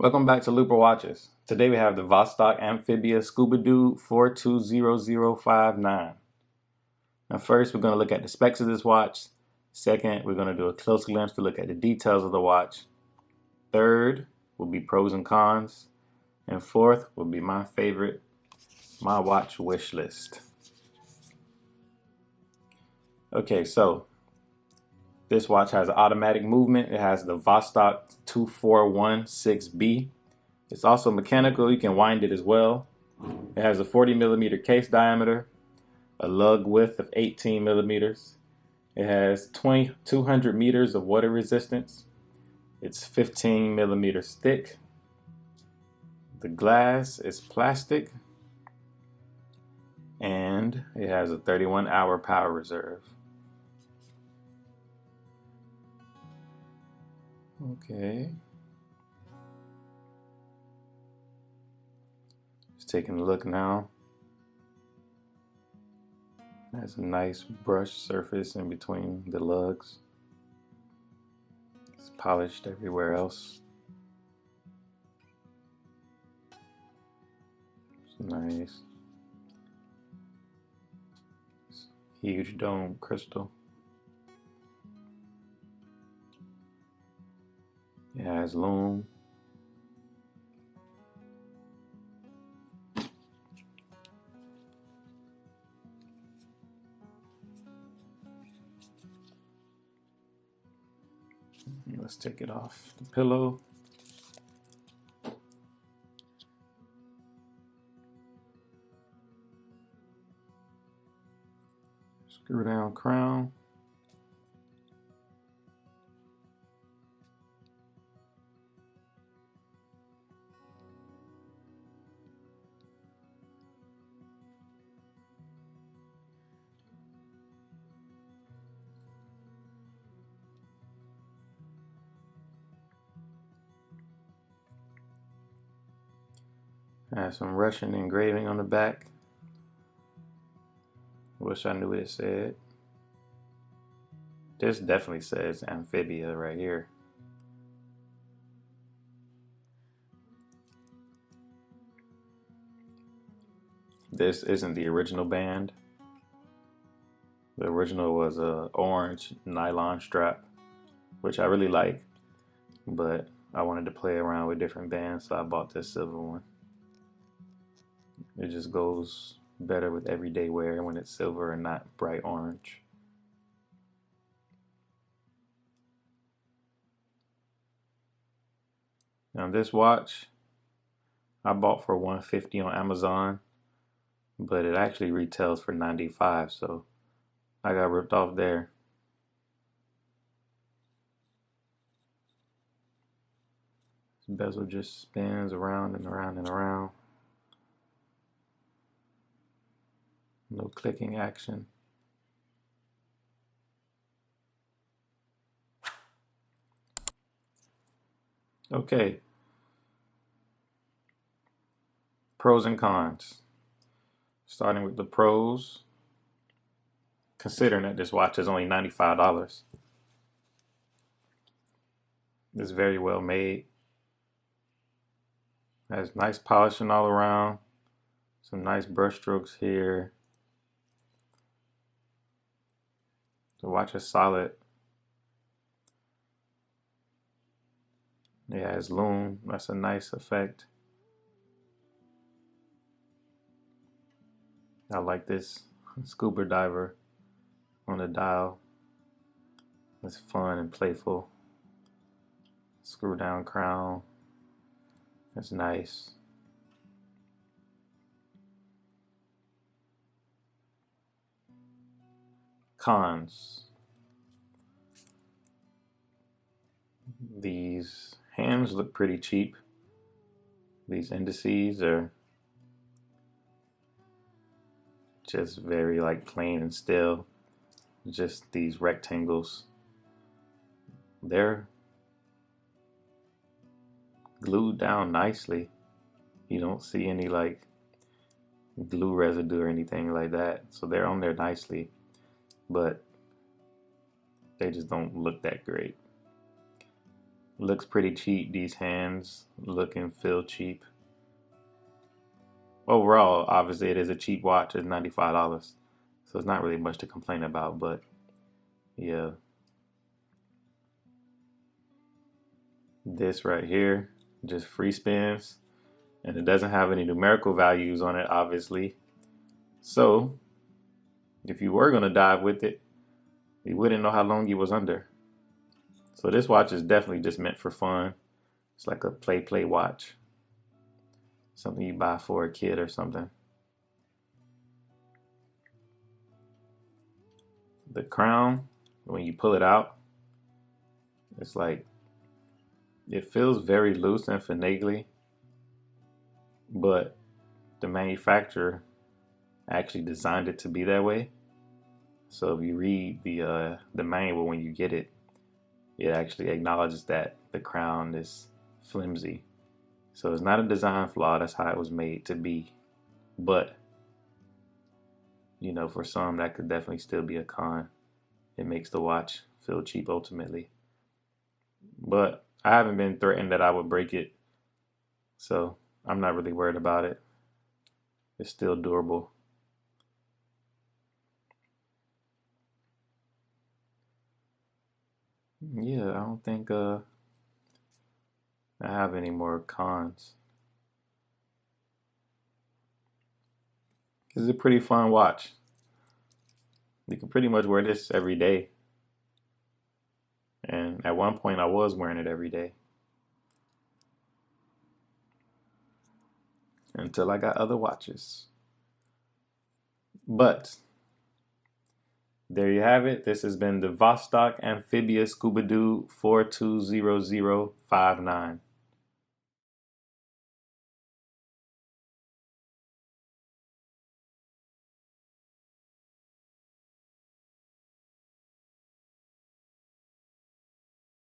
Welcome back to Looper Watches. Today we have the Vostok Amphibia Scuba Dude 420059. Now first we're going to look at the specs of this watch. Second, we're going to do a close glimpse to look at the details of the watch. Third will be pros and cons. And fourth will be my favorite, my watch wish list. Okay, so this watch has automatic movement. It has the Vostok 2416B. It's also mechanical. You can wind it as well. It has a 40mm case diameter, a lug width of 18 millimeters. It has 200 meters of water resistance. It's 15 millimeters thick. The glass is plastic. And it has a 31-hour power reserve. Okay. Just taking a look now. It has a nice brush surface in between the lugs. It's polished everywhere else. It's nice. It's huge dome crystal. It has loom. Let's take it off the pillow. Screw down crown. Has some Russian engraving on the back. Wish I knew what it said. This definitely says Amphibia right here. This isn't the original band. The original was a orange nylon strap, which I really like, but I wanted to play around with different bands, so I bought this silver one. It just goes better with everyday wear when it's silver and not bright orange. Now this watch I bought for $150 on Amazon, but it actually retails for $95, so I got ripped off there. This bezel just spins around and around and around. No clicking action. Okay. Pros and cons. Starting with the pros. Considering that this watch is only $95. It's very well made. Has nice polishing all around. Some nice brush strokes here. The watch is solid. It has loom. That's a nice effect. I like this scuba diver on the dial. It's fun and playful. Screw down crown. That's nice. Cons. These hands look pretty cheap. These indices are just very plain and still. Just these rectangles. They're glued down nicely. You don't see any glue residue or anything like that. So they're on there nicely, but they just don't look that great. Looks pretty cheap. These hands look and feel cheap. Overall, obviously it is a cheap watch. It's $95. So it's not really much to complain about, but yeah. This right here, just free spins. And it doesn't have any numerical values on it, obviously. So if you were gonna dive with it, you wouldn't know how long you was under. So this watch is definitely just meant for fun. It's like a play watch. Something you buy for a kid or something. The crown, when you pull it out, it's like, it feels very loose and finagly, but the manufacturer actually designed it to be that way. So if you read the manual when you get it, it actually acknowledges that the crown is flimsy. So it's not a design flaw, that's how it was made to be. But, you know, for some that could definitely still be a con. It makes the watch feel cheap ultimately. But I haven't been threatened that I would break it, so I'm not really worried about it. It's still durable. Yeah, I don't think I have any more cons. It's a pretty fun watch. You can pretty much wear this every day. And at one point I was wearing it every day. Until I got other watches. But there you have it. This has been the Vostok Amphibia Scuba Dude 420059.